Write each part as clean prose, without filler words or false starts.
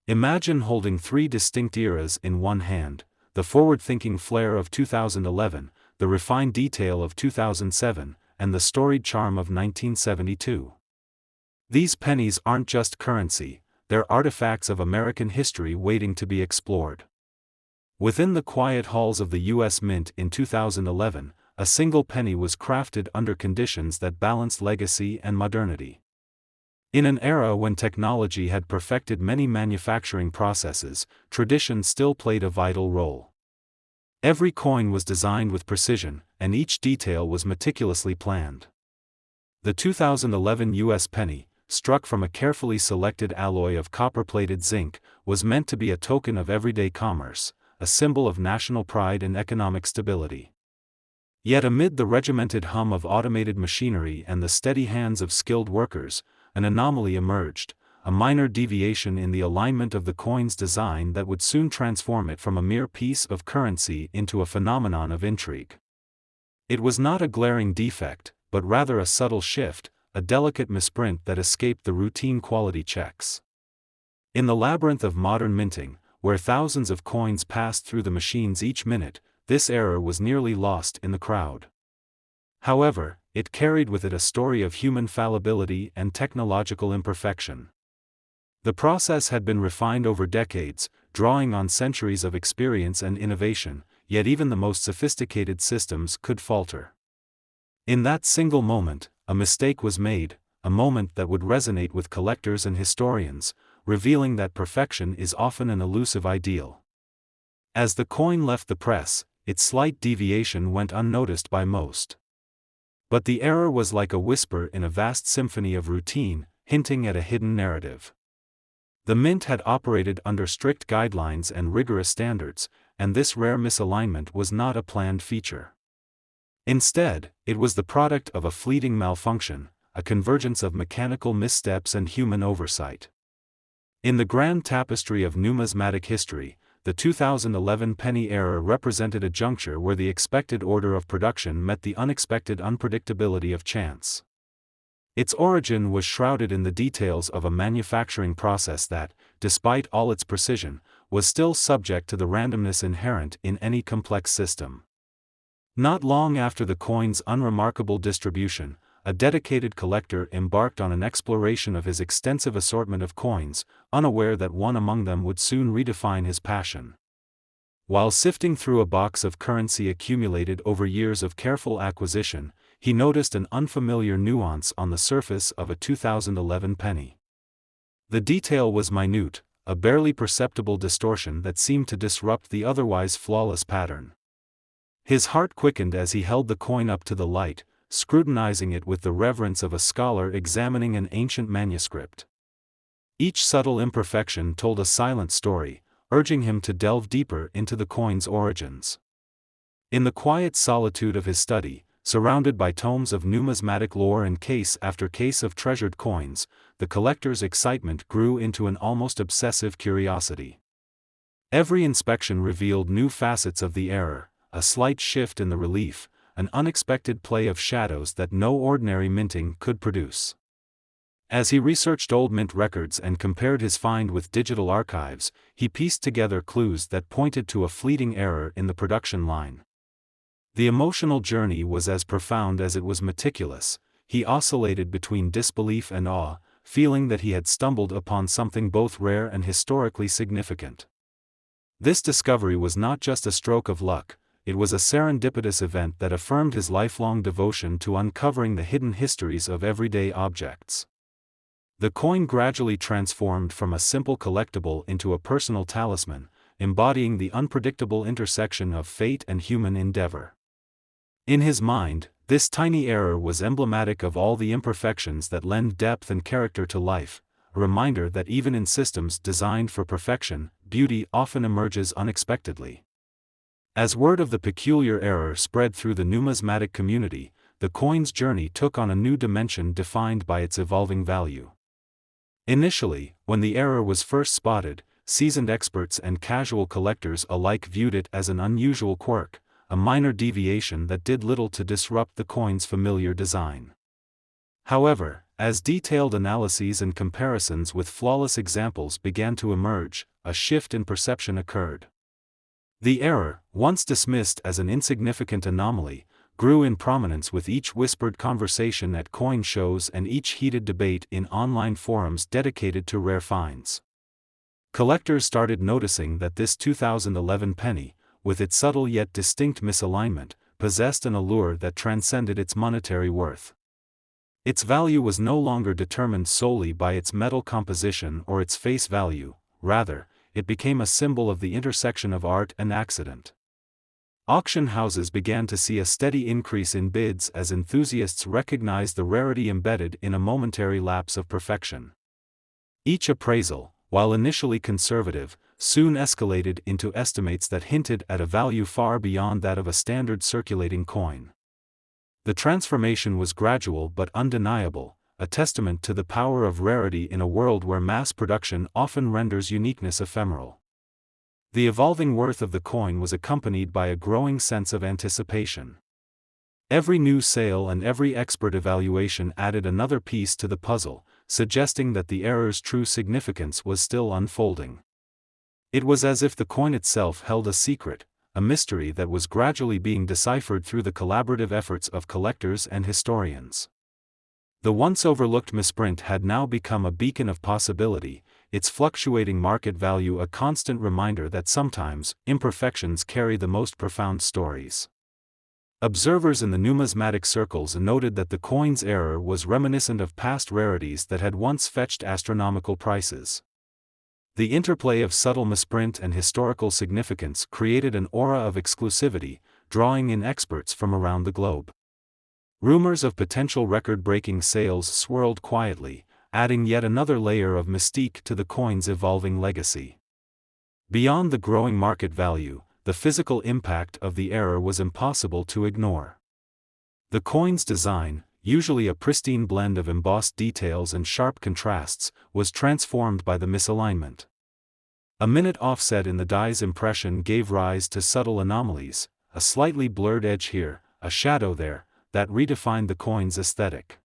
Imagine holding three distinct eras in one hand: the forward-thinking flair of 2011, the refined detail of 2007, and the storied charm of 1972. These pennies aren't just currency, they're artifacts of American history waiting to be explored. Within the quiet halls of the U.S. Mint in 2011, a single penny was crafted under conditions that balanced legacy and modernity. In an era when technology had perfected many manufacturing processes, tradition still played a vital role. Every coin was designed with precision, and each detail was meticulously planned. The 2011 U.S. penny, struck from a carefully selected alloy of copper-plated zinc, was meant to be a token of everyday commerce, a symbol of national pride and economic stability. Yet amid the regimented hum of automated machinery and the steady hands of skilled workers, an anomaly emerged, a minor deviation in the alignment of the coin's design that would soon transform it from a mere piece of currency into a phenomenon of intrigue. It was not a glaring defect, but rather a subtle shift, a delicate misprint that escaped the routine quality checks. In the labyrinth of modern minting, where thousands of coins passed through the machines each minute, this error was nearly lost in the crowd. However, it carried with it a story of human fallibility and technological imperfection. The process had been refined over decades, drawing on centuries of experience and innovation, yet even the most sophisticated systems could falter. In that single moment, a mistake was made, a moment that would resonate with collectors and historians, revealing that perfection is often an elusive ideal. As the coin left the press, its slight deviation went unnoticed by most. But the error was like a whisper in a vast symphony of routine, hinting at a hidden narrative. The Mint had operated under strict guidelines and rigorous standards, and this rare misalignment was not a planned feature. Instead, it was the product of a fleeting malfunction, a convergence of mechanical missteps and human oversight. In the grand tapestry of numismatic history, the 2011 penny era represented a juncture where the expected order of production met the unexpected unpredictability of chance. Its origin was shrouded in the details of a manufacturing process that, despite all its precision, was still subject to the randomness inherent in any complex system. Not long after the coin's unremarkable distribution, a dedicated collector embarked on an exploration of his extensive assortment of coins, unaware that one among them would soon redefine his passion. While sifting through a box of currency accumulated over years of careful acquisition, he noticed an unfamiliar nuance on the surface of a 2011 penny. The detail was minute, a barely perceptible distortion that seemed to disrupt the otherwise flawless pattern. His heart quickened as he held the coin up to the light, scrutinizing it with the reverence of a scholar examining an ancient manuscript. Each subtle imperfection told a silent story, urging him to delve deeper into the coin's origins. In the quiet solitude of his study, surrounded by tomes of numismatic lore and case after case of treasured coins, the collector's excitement grew into an almost obsessive curiosity. Every inspection revealed new facets of the error, a slight shift in the relief, an unexpected play of shadows that no ordinary minting could produce. As he researched old mint records and compared his find with digital archives, he pieced together clues that pointed to a fleeting error in the production line. The emotional journey was as profound as it was meticulous. He oscillated between disbelief and awe, feeling that he had stumbled upon something both rare and historically significant. This discovery was not just a stroke of luck, it was a serendipitous event that affirmed his lifelong devotion to uncovering the hidden histories of everyday objects. The coin gradually transformed from a simple collectible into a personal talisman, embodying the unpredictable intersection of fate and human endeavor. In his mind, this tiny error was emblematic of all the imperfections that lend depth and character to life, a reminder that even in systems designed for perfection, beauty often emerges unexpectedly. As word of the peculiar error spread through the numismatic community, the coin's journey took on a new dimension defined by its evolving value. Initially, when the error was first spotted, seasoned experts and casual collectors alike viewed it as an unusual quirk, a minor deviation that did little to disrupt the coin's familiar design. However, As detailed analyses and comparisons with flawless examples began to emerge, a shift in perception occurred. The error, once dismissed as an insignificant anomaly, grew in prominence with each whispered conversation at coin shows and each heated debate in online forums dedicated to rare finds. Collectors started noticing that this 2011 penny, with its subtle yet distinct misalignment, possessed an allure that transcended its monetary worth. Its value was no longer determined solely by its metal composition or its face value, rather, it became a symbol of the intersection of art and accident. Auction houses began to see a steady increase in bids as enthusiasts recognized the rarity embedded in a momentary lapse of perfection. Each appraisal, while initially conservative, soon escalated into estimates that hinted at a value far beyond that of a standard circulating coin. The transformation was gradual but undeniable, a testament to the power of rarity in a world where mass production often renders uniqueness ephemeral. The evolving worth of the coin was accompanied by a growing sense of anticipation. Every new sale and every expert evaluation added another piece to the puzzle, suggesting that the error's true significance was still unfolding. It was as if the coin itself held a secret, a mystery that was gradually being deciphered through the collaborative efforts of collectors and historians. The once overlooked misprint had now become a beacon of possibility, its fluctuating market value a constant reminder that sometimes, imperfections carry the most profound stories. Observers in the numismatic circles noted that the coin's error was reminiscent of past rarities that had once fetched astronomical prices. The interplay of subtle misprint and historical significance created an aura of exclusivity, drawing in experts from around the globe. Rumors of potential record-breaking sales swirled quietly, adding yet another layer of mystique to the coin's evolving legacy. Beyond the growing market value, the physical impact of the error was impossible to ignore. The coin's design, usually a pristine blend of embossed details and sharp contrasts, was transformed by the misalignment. A minute offset in the die's impression gave rise to subtle anomalies, a slightly blurred edge here, a shadow there, that redefined the coin's aesthetic.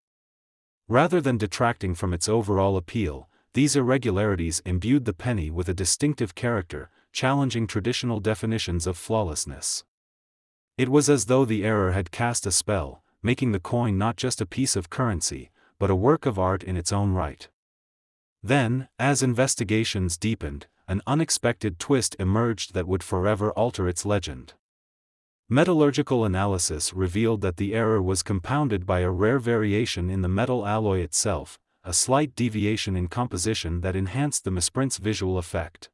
Rather than detracting from its overall appeal, these irregularities imbued the penny with a distinctive character, challenging traditional definitions of flawlessness. It was as though the error had cast a spell, making the coin not just a piece of currency, but a work of art in its own right. Then, as investigations deepened, an unexpected twist emerged that would forever alter its legend. Metallurgical analysis revealed that the error was compounded by a rare variation in the metal alloy itself, a slight deviation in composition that enhanced the misprint's visual effect.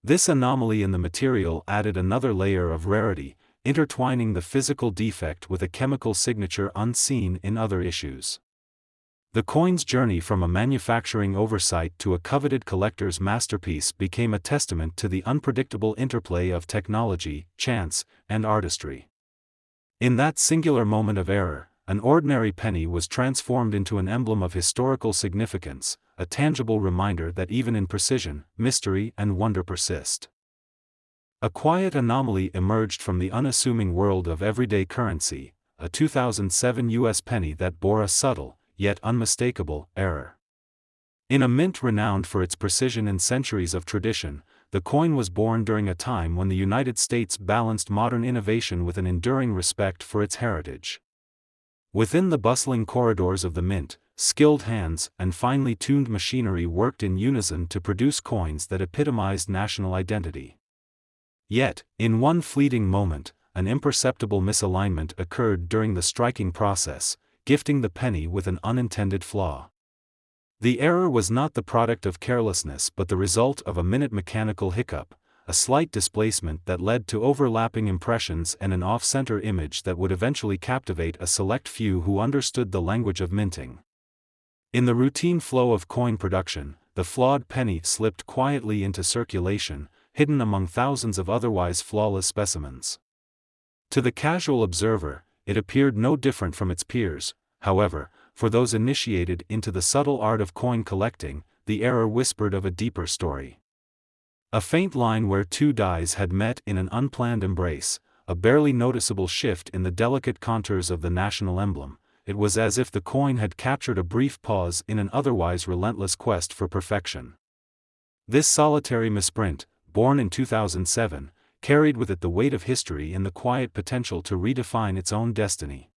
This anomaly in the material added another layer of rarity, intertwining the physical defect with a chemical signature unseen in other issues. The coin's journey from a manufacturing oversight to a coveted collector's masterpiece became a testament to the unpredictable interplay of technology, chance, and artistry. In that singular moment of error, an ordinary penny was transformed into an emblem of historical significance, a tangible reminder that even in precision, mystery and wonder persist. A quiet anomaly emerged from the unassuming world of everyday currency, a 2007 U.S. penny that bore a subtle, yet unmistakable, error. In a mint renowned for its precision and centuries of tradition, the coin was born during a time when the United States balanced modern innovation with an enduring respect for its heritage. Within the bustling corridors of the mint, skilled hands and finely tuned machinery worked in unison to produce coins that epitomized national identity. Yet, in one fleeting moment, an imperceptible misalignment occurred during the striking process, gifting the penny with an unintended flaw. The error was not the product of carelessness but the result of a minute mechanical hiccup, a slight displacement that led to overlapping impressions and an off-center image that would eventually captivate a select few who understood the language of minting. In the routine flow of coin production, the flawed penny slipped quietly into circulation, hidden among thousands of otherwise flawless specimens. To the casual observer, it appeared no different from its peers. However, for those initiated into the subtle art of coin collecting, the error whispered of a deeper story. A faint line where two dies had met in an unplanned embrace, a barely noticeable shift in the delicate contours of the national emblem, it was as if the coin had captured a brief pause in an otherwise relentless quest for perfection. This solitary misprint, born in 2007, carried with it the weight of history and the quiet potential to redefine its own destiny.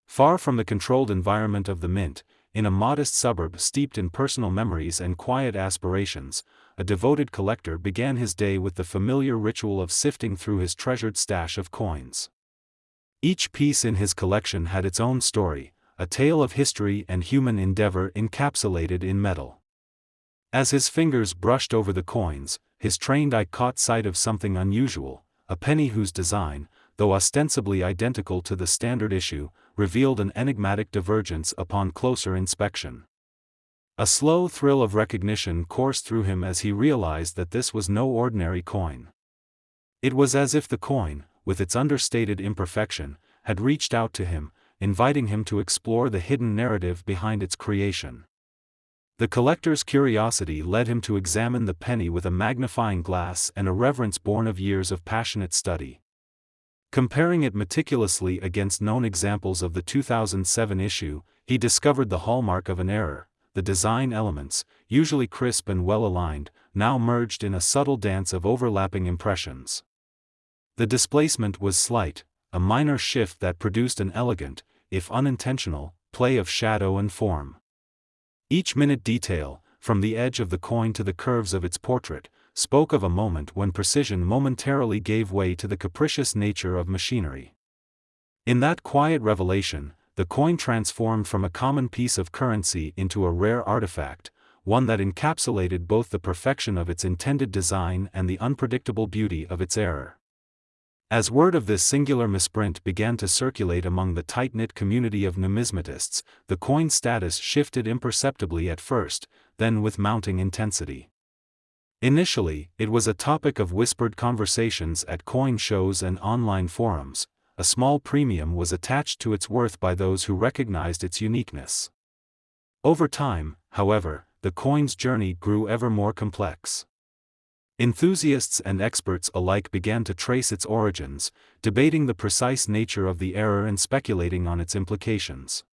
Far from the controlled environment of the mint, in a modest suburb steeped in personal memories and quiet aspirations, a devoted collector began his day with the familiar ritual of sifting through his treasured stash of coins. Each piece in his collection had its own story, a tale of history and human endeavor encapsulated in metal. As his fingers brushed over the coins, his trained eye caught sight of something unusual, a penny whose design, though ostensibly identical to the standard issue, revealed an enigmatic divergence upon closer inspection. A slow thrill of recognition coursed through him as he realized that this was no ordinary coin. It was as if the coin, with its understated imperfection, had reached out to him, inviting him to explore the hidden narrative behind its creation. The collector's curiosity led him to examine the penny with a magnifying glass and a reverence born of years of passionate study. Comparing it meticulously against known examples of the 2007 issue, he discovered the hallmark of an error: the design elements, usually crisp and well-aligned, now merged in a subtle dance of overlapping impressions. The displacement was slight, a minor shift that produced an elegant, if unintentional, play of shadow and form. Each minute detail, from the edge of the coin to the curves of its portrait, spoke of a moment when precision momentarily gave way to the capricious nature of machinery. In that quiet revelation, the coin transformed from a common piece of currency into a rare artifact, one that encapsulated both the perfection of its intended design and the unpredictable beauty of its error. As word of this singular misprint began to circulate among the tight-knit community of numismatists, the coin's status shifted imperceptibly at first, then with mounting intensity. Initially, it was a topic of whispered conversations at coin shows and online forums. A small premium was attached to its worth by those who recognized its uniqueness. Over time, however, the coin's journey grew ever more complex. Enthusiasts and experts alike began to trace its origins, debating the precise nature of the error and speculating on its implications.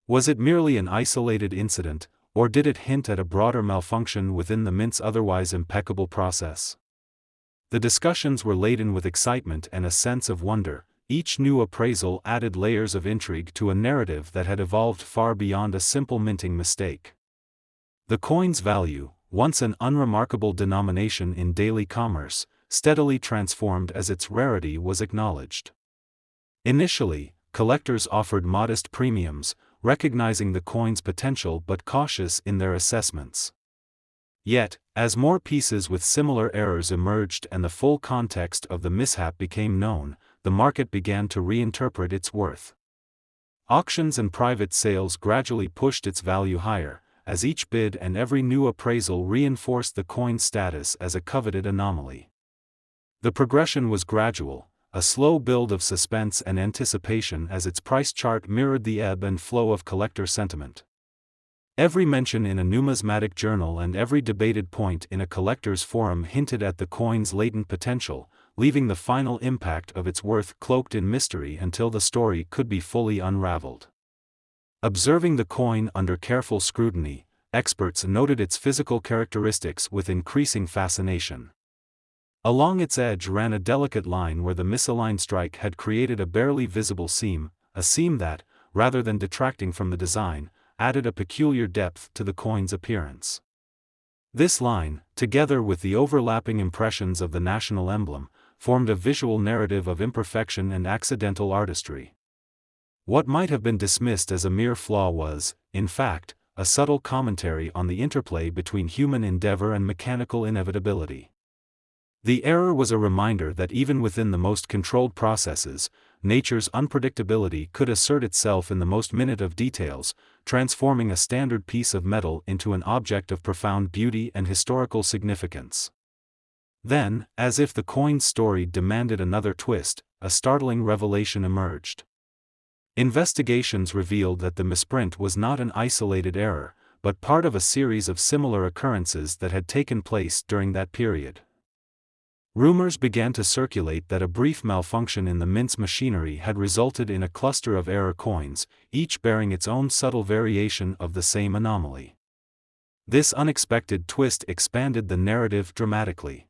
Was it merely an isolated incident, or did it hint at a broader malfunction within the mint's otherwise impeccable process? The discussions were laden with excitement and a sense of wonder. Each new appraisal added layers of intrigue to a narrative that had evolved far beyond a simple minting mistake. The coin's value, once an unremarkable denomination in daily commerce, steadily transformed as its rarity was acknowledged. Initially, collectors offered modest premiums, recognizing the coin's potential but cautious in their assessments. Yet, as more pieces with similar errors emerged and the full context of the mishap became known, the market began to reinterpret its worth. Auctions and private sales gradually pushed its value higher, as each bid and every new appraisal reinforced the coin's status as a coveted anomaly. The progression was gradual, a slow build of suspense and anticipation as its price chart mirrored the ebb and flow of collector sentiment. Every mention in a numismatic journal and every debated point in a collector's forum hinted at the coin's latent potential, leaving the final impact of its worth cloaked in mystery until the story could be fully unraveled. Observing the coin under careful scrutiny, experts noted its physical characteristics with increasing fascination. Along its edge ran a delicate line where the misaligned strike had created a barely visible seam, a seam that, rather than detracting from the design, added a peculiar depth to the coin's appearance. This line, together with the overlapping impressions of the national emblem, formed a visual narrative of imperfection and accidental artistry. What might have been dismissed as a mere flaw was, in fact, a subtle commentary on the interplay between human endeavor and mechanical inevitability. The error was a reminder that even within the most controlled processes, nature's unpredictability could assert itself in the most minute of details, transforming a standard piece of metal into an object of profound beauty and historical significance. Then, as if the coin's story demanded another twist, a startling revelation emerged. Investigations revealed that the misprint was not an isolated error, but part of a series of similar occurrences that had taken place during that period. Rumors began to circulate that a brief malfunction in the mint's machinery had resulted in a cluster of error coins, each bearing its own subtle variation of the same anomaly. This unexpected twist expanded the narrative dramatically.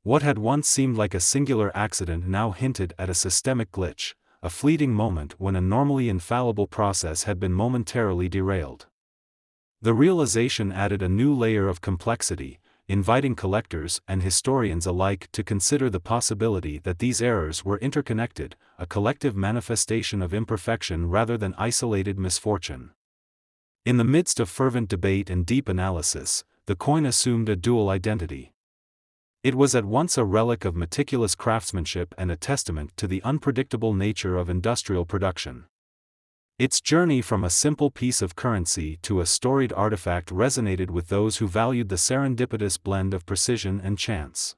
What had once seemed like a singular accident now hinted at a systemic glitch, a fleeting moment when a normally infallible process had been momentarily derailed. The realization added a new layer of complexity, inviting collectors and historians alike to consider the possibility that these errors were interconnected, a collective manifestation of imperfection rather than isolated misfortune. In the midst of fervent debate and deep analysis, the coin assumed a dual identity. It was at once a relic of meticulous craftsmanship and a testament to the unpredictable nature of industrial production. Its journey from a simple piece of currency to a storied artifact resonated with those who valued the serendipitous blend of precision and chance.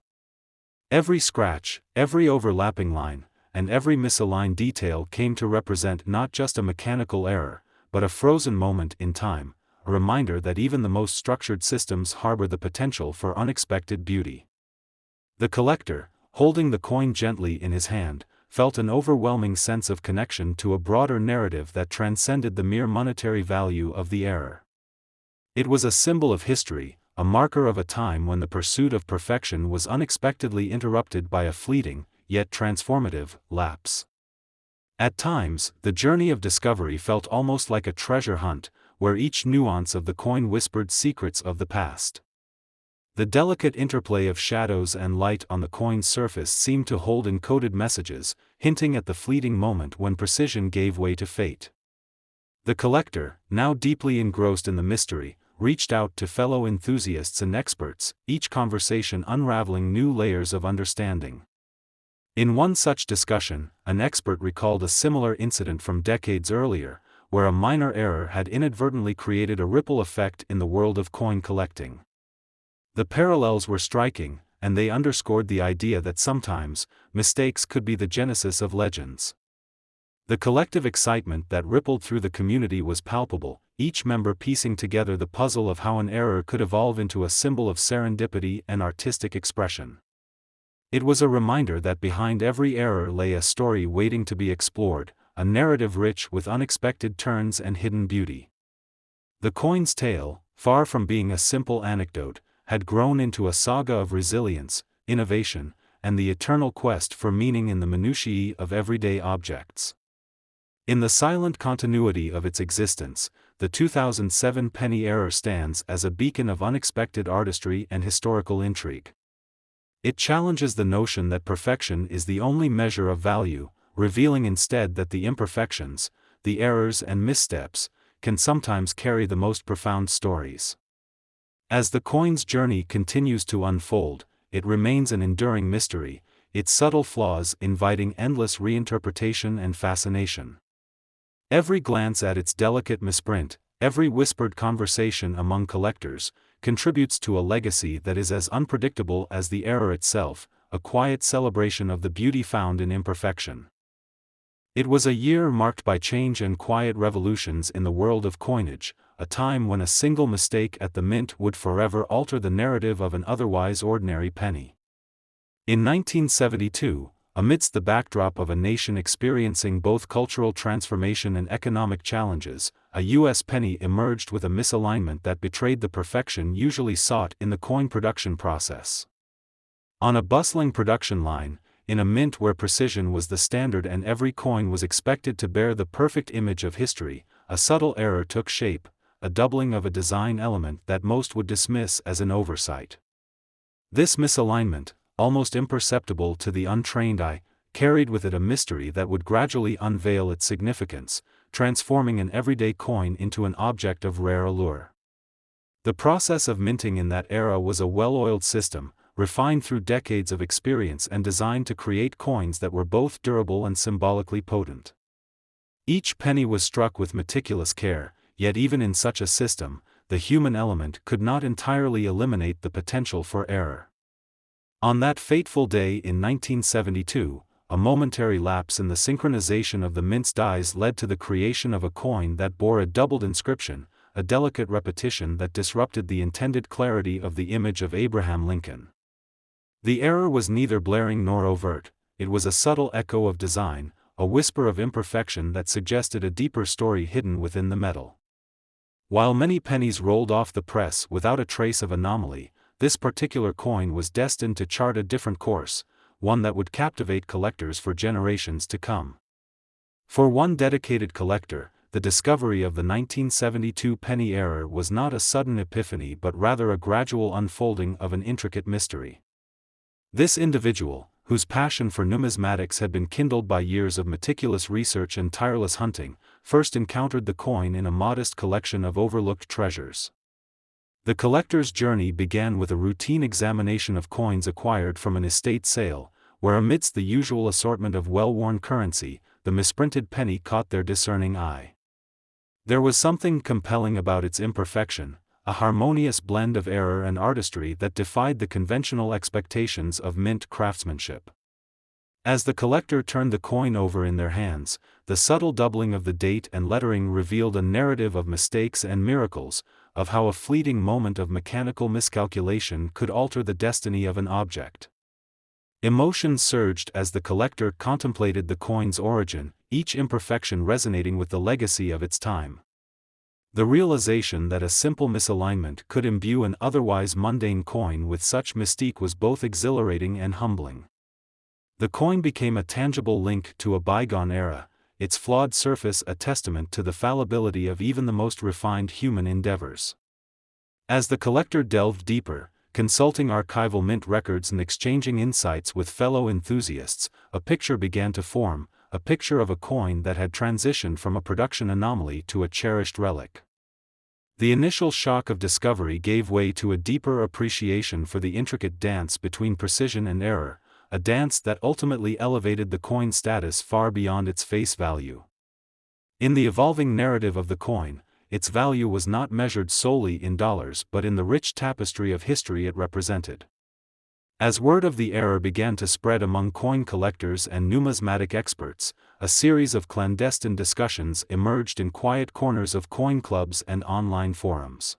Every scratch, every overlapping line, and every misaligned detail came to represent not just a mechanical error, but a frozen moment in time, a reminder that even the most structured systems harbor the potential for unexpected beauty. The collector, holding the coin gently in his hand, felt an overwhelming sense of connection to a broader narrative that transcended the mere monetary value of the error. It was a symbol of history, a marker of a time when the pursuit of perfection was unexpectedly interrupted by a fleeting, yet transformative, lapse. At times, the journey of discovery felt almost like a treasure hunt, where each nuance of the coin whispered secrets of the past. The delicate interplay of shadows and light on the coin's surface seemed to hold encoded messages, hinting at the fleeting moment when precision gave way to fate. The collector, now deeply engrossed in the mystery, reached out to fellow enthusiasts and experts, each conversation unraveling new layers of understanding. In one such discussion, an expert recalled a similar incident from decades earlier, where a minor error had inadvertently created a ripple effect in the world of coin collecting. The parallels were striking, and they underscored the idea that sometimes, mistakes could be the genesis of legends. The collective excitement that rippled through the community was palpable, each member piecing together the puzzle of how an error could evolve into a symbol of serendipity and artistic expression. It was a reminder that behind every error lay a story waiting to be explored, a narrative rich with unexpected turns and hidden beauty. The coin's tale, far from being a simple anecdote, had grown into a saga of resilience, innovation, and the eternal quest for meaning in the minutiae of everyday objects. In the silent continuity of its existence, the 2007 penny error stands as a beacon of unexpected artistry and historical intrigue. It challenges the notion that perfection is the only measure of value, revealing instead that the imperfections, the errors and missteps, can sometimes carry the most profound stories. As the coin's journey continues to unfold, it remains an enduring mystery, its subtle flaws inviting endless reinterpretation and fascination. Every glance at its delicate misprint, every whispered conversation among collectors, contributes to a legacy that is as unpredictable as the error itself, a quiet celebration of the beauty found in imperfection. It was a year marked by change and quiet revolutions in the world of coinage, a time when a single mistake at the mint would forever alter the narrative of an otherwise ordinary penny. In 1972, amidst the backdrop of a nation experiencing both cultural transformation and economic challenges, a U.S. penny emerged with a misalignment that betrayed the perfection usually sought in the coin production process. On a bustling production line, in a mint where precision was the standard and every coin was expected to bear the perfect image of history, a subtle error took shape, a doubling of a design element that most would dismiss as an oversight. This misalignment, almost imperceptible to the untrained eye, carried with it a mystery that would gradually unveil its significance, transforming an everyday coin into an object of rare allure. The process of minting in that era was a well-oiled system, refined through decades of experience and designed to create coins that were both durable and symbolically potent. Each penny was struck with meticulous care, yet even in such a system, the human element could not entirely eliminate the potential for error. On that fateful day in 1972, a momentary lapse in the synchronization of the mint's dies led to the creation of a coin that bore a doubled inscription, a delicate repetition that disrupted the intended clarity of the image of Abraham Lincoln. The error was neither blaring nor overt, it was a subtle echo of design, a whisper of imperfection that suggested a deeper story hidden within the metal. While many pennies rolled off the press without a trace of anomaly, this particular coin was destined to chart a different course, one that would captivate collectors for generations to come. For one dedicated collector, the discovery of the 1972 penny error was not a sudden epiphany but rather a gradual unfolding of an intricate mystery. This individual, whose passion for numismatics had been kindled by years of meticulous research and tireless hunting, first encountered the coin in a modest collection of overlooked treasures. The collector's journey began with a routine examination of coins acquired from an estate sale, where amidst the usual assortment of well-worn currency, the misprinted penny caught their discerning eye. There was something compelling about its imperfection, a harmonious blend of error and artistry that defied the conventional expectations of mint craftsmanship. As the collector turned the coin over in their hands, the subtle doubling of the date and lettering revealed a narrative of mistakes and miracles, of how a fleeting moment of mechanical miscalculation could alter the destiny of an object. Emotions surged as the collector contemplated the coin's origin, each imperfection resonating with the legacy of its time. The realization that a simple misalignment could imbue an otherwise mundane coin with such mystique was both exhilarating and humbling. The coin became a tangible link to a bygone era, its flawed surface a testament to the fallibility of even the most refined human endeavors. As the collector delved deeper, consulting archival mint records and exchanging insights with fellow enthusiasts, a picture began to form, a picture of a coin that had transitioned from a production anomaly to a cherished relic. The initial shock of discovery gave way to a deeper appreciation for the intricate dance between precision and error, a dance that ultimately elevated the coin's status far beyond its face value. In the evolving narrative of the coin, its value was not measured solely in dollars but in the rich tapestry of history it represented. As word of the error began to spread among coin collectors and numismatic experts, a series of clandestine discussions emerged in quiet corners of coin clubs and online forums.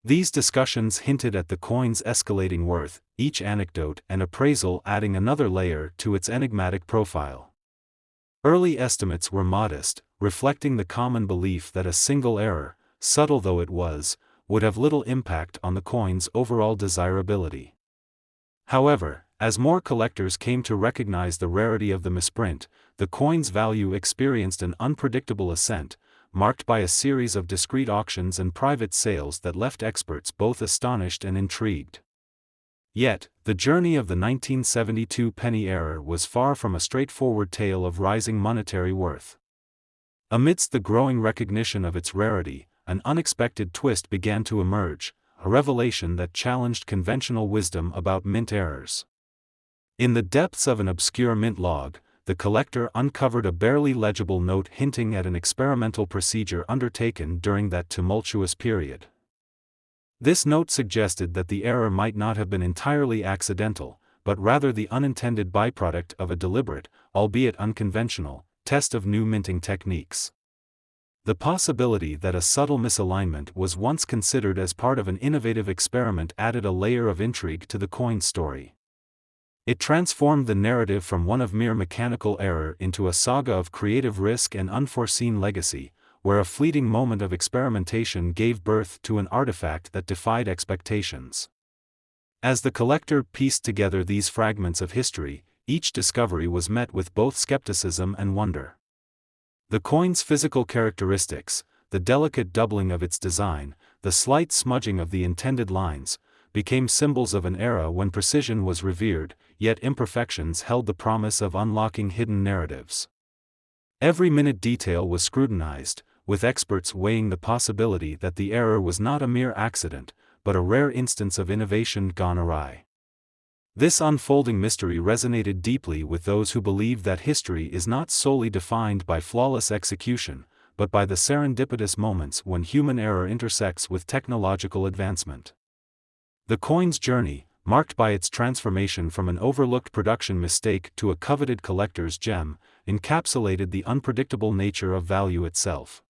These discussions hinted at the coin's escalating worth, each anecdote and appraisal adding another layer to its enigmatic profile. Early estimates were modest, reflecting the common belief that a single error, subtle though it was, would have little impact on the coin's overall desirability. However, as more collectors came to recognize the rarity of the misprint, the coin's value experienced an unpredictable ascent, marked by a series of discreet auctions and private sales that left experts both astonished and intrigued. Yet, the journey of the 1972 penny error was far from a straightforward tale of rising monetary worth. Amidst the growing recognition of its rarity, an unexpected twist began to emerge, a revelation that challenged conventional wisdom about mint errors. In the depths of an obscure mint log, the collector uncovered a barely legible note hinting at an experimental procedure undertaken during that tumultuous period. This note suggested that the error might not have been entirely accidental, but rather the unintended byproduct of a deliberate, albeit unconventional, test of new minting techniques. The possibility that a subtle misalignment was once considered as part of an innovative experiment added a layer of intrigue to the coin's story. It transformed the narrative from one of mere mechanical error into a saga of creative risk and unforeseen legacy, where a fleeting moment of experimentation gave birth to an artifact that defied expectations. As the collector pieced together these fragments of history, each discovery was met with both skepticism and wonder. The coin's physical characteristics, the delicate doubling of its design, the slight smudging of the intended lines, became symbols of an era when precision was revered, yet imperfections held the promise of unlocking hidden narratives. Every minute detail was scrutinized, with experts weighing the possibility that the error was not a mere accident, but a rare instance of innovation gone awry. This unfolding mystery resonated deeply with those who believe that history is not solely defined by flawless execution, but by the serendipitous moments when human error intersects with technological advancement. The coin's journey, marked by its transformation from an overlooked production mistake to a coveted collector's gem, encapsulated the unpredictable nature of value itself.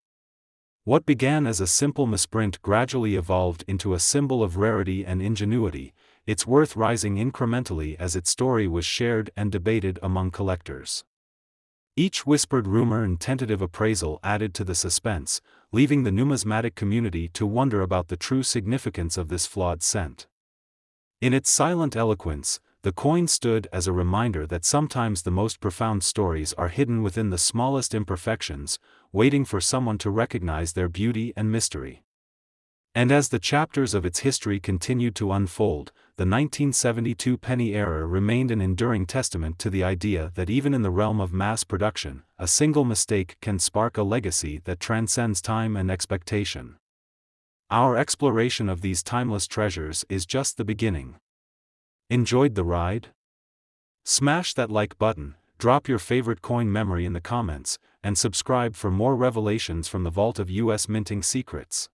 What began as a simple misprint gradually evolved into a symbol of rarity and ingenuity, its worth rising incrementally as its story was shared and debated among collectors. Each whispered rumor and tentative appraisal added to the suspense, leaving the numismatic community to wonder about the true significance of this flawed cent. In its silent eloquence, the coin stood as a reminder that sometimes the most profound stories are hidden within the smallest imperfections, waiting for someone to recognize their beauty and mystery. And as the chapters of its history continued to unfold, the 1972 penny era remained an enduring testament to the idea that even in the realm of mass production, a single mistake can spark a legacy that transcends time and expectation. Our exploration of these timeless treasures is just the beginning. Enjoyed the ride? Smash that like button, drop your favorite coin memory in the comments, and subscribe for more revelations from the vault of US minting secrets.